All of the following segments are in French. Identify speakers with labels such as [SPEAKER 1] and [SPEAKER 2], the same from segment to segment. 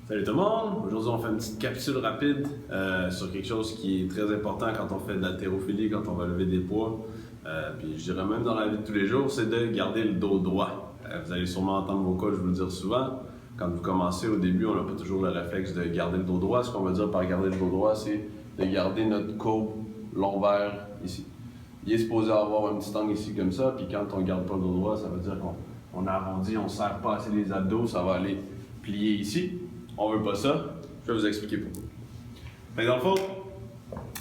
[SPEAKER 1] Salut tout le monde! Aujourd'hui, on fait une petite capsule rapide sur quelque chose qui est très important quand on fait de l'haltérophilie, quand on va lever des poids. Puis je dirais même dans la vie de tous les jours, c'est de garder le dos droit. Vous allez sûrement entendre vos coachs vous le dire souvent. Quand vous commencez au début, on n'a pas toujours le réflexe de garder le dos droit. Ce qu'on va dire par garder le dos droit, c'est de garder notre courbe lombaire ici. Il est supposé avoir un petit angle ici comme ça, puis quand on ne garde pas le dos droit, ça veut dire qu'on arrondit, on ne serre pas assez les abdos, ça va aller plier ici. On veut pas ça, je vais vous expliquer pourquoi. Mais dans le fond,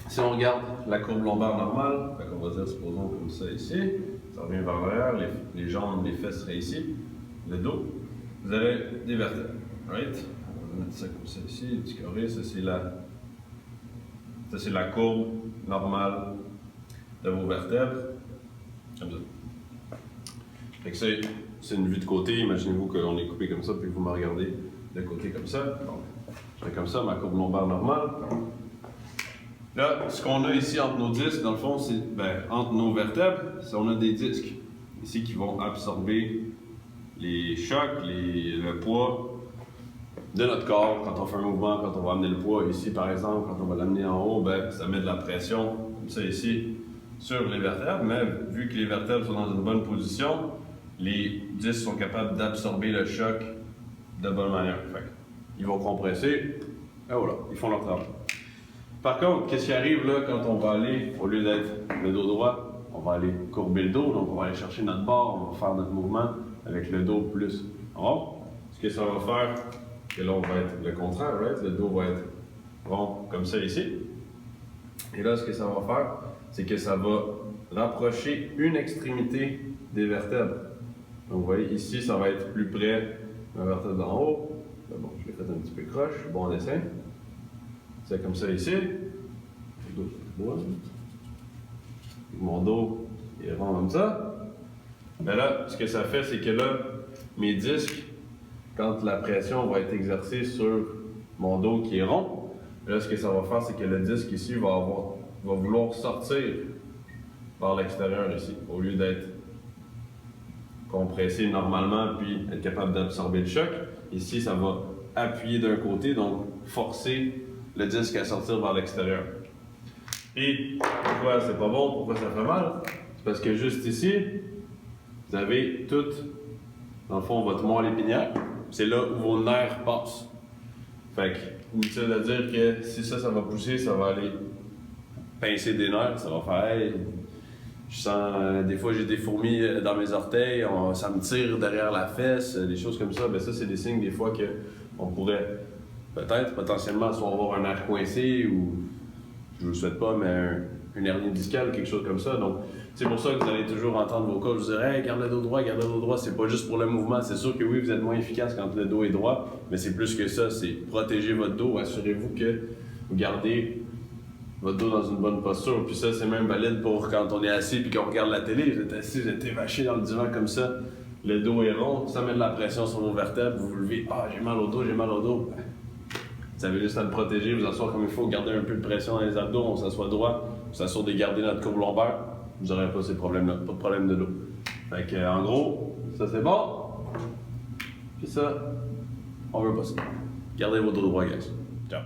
[SPEAKER 1] si on regarde la courbe lombaire normale, on va dire supposons comme ça ici, ça revient vers l'arrière, les jambes, les fesses seraient ici, le dos, vous avez des vertèbres, right? On va mettre ça comme ça ici, le petit carré, ça c'est la courbe normale de vos vertèbres, comme ça. Fait que c'est une vue de côté, imaginez-vous qu'on est coupé comme ça, puis que vous me regardez de côté comme ça. Donc, je fais comme ça, ma courbe lombaire normale. Là, ce qu'on a ici entre nos disques, dans le fond, c'est entre nos vertèbres, on a des disques ici qui vont absorber les chocs, le poids de notre corps quand on fait un mouvement, quand on va amener le poids ici par exemple, quand on va l'amener en haut, ça met de la pression comme ça ici sur les vertèbres, mais vu que les vertèbres sont dans une bonne position, les disques sont capables d'absorber le choc de bonne manière. Fait, ils vont compresser, et voilà, ils font leur travail. Par contre, qu'est-ce qui arrive là quand on va aller, au lieu d'être le dos droit, on va aller courber le dos, donc on va aller chercher notre barre, on va faire notre mouvement avec le dos plus rond. Ce que ça va faire, que là on va être le contraire, right? Le dos va être rond comme ça ici. Et là, ce que ça va faire, c'est que ça va rapprocher une extrémité des vertèbres. Donc vous voyez, ici, ça va être plus près de la vertèbre d'en haut. Là, bon, je l'ai fait un petit peu croche, bon dessin. C'est comme ça ici. Mon dos est rond comme ça. Mais là, ce que ça fait, c'est que là, mes disques, quand la pression va être exercée sur mon dos qui est rond, là, ce que ça va faire, c'est que le disque ici va vouloir sortir par l'extérieur ici, au lieu d'être compressé normalement puis être capable d'absorber le choc. Ici, ça va appuyer d'un côté, donc forcer le disque à sortir vers l'extérieur. Et pourquoi c'est pas bon, pourquoi ça fait mal? C'est parce que juste ici, vous avez tout, dans le fond, votre moelle épinière. C'est là où vos nerfs passent. Fait que, inutile de dire que si ça va pousser, ça va aller pincer des nerfs, ça va faire hey, je sens, des fois j'ai des fourmis dans mes orteils, ça me tire derrière la fesse, des choses comme ça. Ça c'est des signes des fois qu'on pourrait peut-être potentiellement soit avoir un nerf coincé ou, je ne vous le souhaite pas, mais une hernie discale, quelque chose comme ça. Donc c'est pour ça que vous allez toujours entendre vos coachs vous dire hey, garde le dos droit, c'est pas juste pour le mouvement. C'est sûr que oui, vous êtes moins efficace quand le dos est droit, mais c'est plus que ça, c'est protéger votre dos, assurez-vous que vous gardez votre dos dans une bonne posture. Puis ça, c'est même valide pour quand on est assis puis qu'on regarde la télé. Vous êtes assis, vous êtes évaché dans le divan comme ça, le dos est rond, ça met de la pression sur vos vertèbres, vous vous levez, ah j'ai mal au dos, j'ai mal au dos. Vous avez juste à le protéger, vous asseoir comme il faut, garder un peu de pression dans les abdos, on s'assoit droit, on s'assure de garder notre courbe lombaire, vous n'aurez pas ces problèmes-là, pas de problème de dos. Fait que, en gros, ça c'est bon. Puis ça, on veut pas ça. Gardez vos dos droits, guys. Ciao.